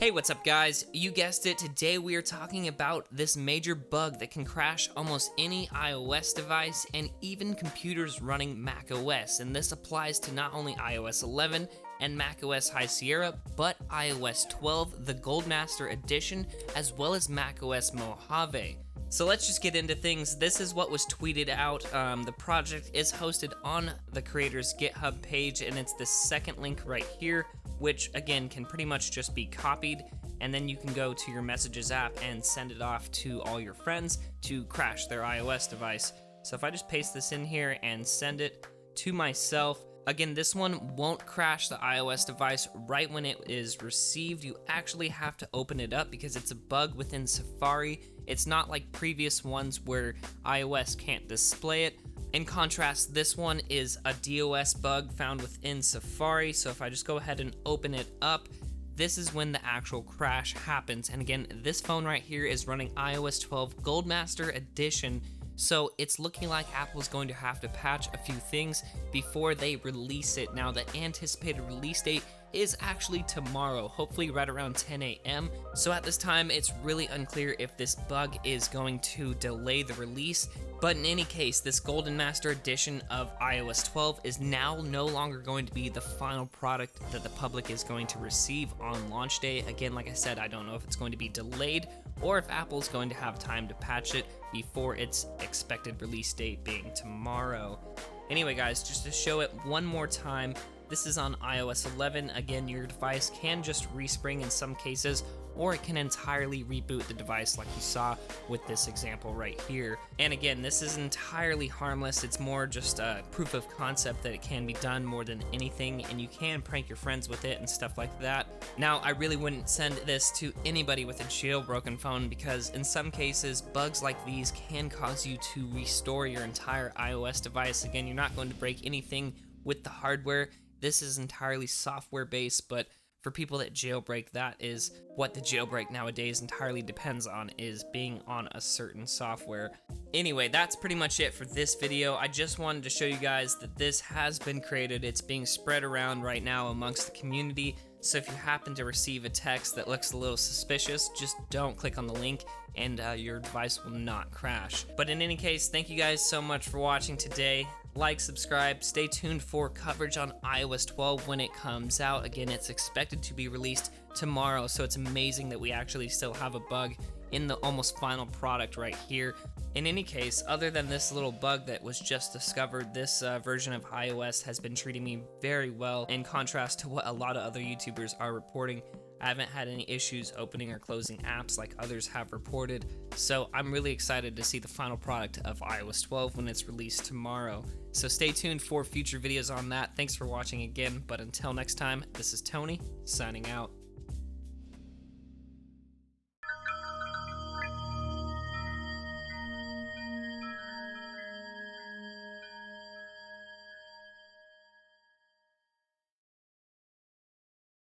Hey, what's up guys? You guessed it, today we are talking about this major bug that can crash almost any iOS device and even computers running macOS, and this applies to not only iOS 11 and macOS High Sierra, but iOS 12, the Goldmaster Edition, as well as macOS Mojave. So let's just get into things. This is what was tweeted out. The project is hosted on the creator's GitHub page, and it's the second link right here, which again can pretty much just be copied, and then you can go to your Messages app and send it off to all your friends to crash their iOS device. So if I just paste this in here and send it to myself, again, this one won't crash the iOS device right when it is received. You actually have to open it up because it's a bug within Safari. It's not like previous ones where iOS can't display it. In contrast, this one is a DOS bug found within Safari. So if I just go ahead and open it up, this is when the actual crash happens. And again, this phone right here is running iOS 12 Goldmaster Edition. So it's looking like Apple's going to have to patch a few things before they release it. Now, the anticipated release date is actually tomorrow, hopefully right around 10 a.m. So at this time, it's really unclear if this bug is going to delay the release. But in any case, this Golden Master Edition of iOS 12 is now no longer going to be the final product that the public is going to receive on launch day. Again, like I said, I don't know if it's going to be delayed or if Apple's going to have time to patch it before its expected release date being tomorrow. Anyway guys, just to show it one more time, this is on iOS 11. Again, your device can just respring in some cases, or it can entirely reboot the device like you saw with this example right here. And again, this is entirely harmless. It's more just a proof of concept that it can be done more than anything, and you can prank your friends with it and stuff like that. Now, I really wouldn't send this to anybody with a jailbroken phone because in some cases, bugs like these can cause you to restore your entire iOS device. Again, you're not going to break anything with the hardware. This is entirely software based, but for people that jailbreak, that is what the jailbreak nowadays entirely depends on, is being on a certain software. Anyway, that's pretty much it for this video. I just wanted to show you guys that this has been created. It's being spread around right now amongst the community. So if you happen to receive a text that looks a little suspicious, just don't click on the link and your device will not crash. But in any case, thank you guys so much for watching today. Like, subscribe, stay tuned for coverage on iOS 12 when it comes out. Again, it's expected to be released tomorrow, so it's amazing that we actually still have a bug in the almost final product right here. In any case, other than this little bug that was just discovered, this version of iOS has been treating me very well in contrast to what a lot of other YouTubers are reporting. I haven't had any issues opening or closing apps like others have reported, so I'm really excited to see the final product of iOS 12 when it's released tomorrow. So stay tuned for future videos on that. Thanks for watching again, but until next time, this is Tony, signing out.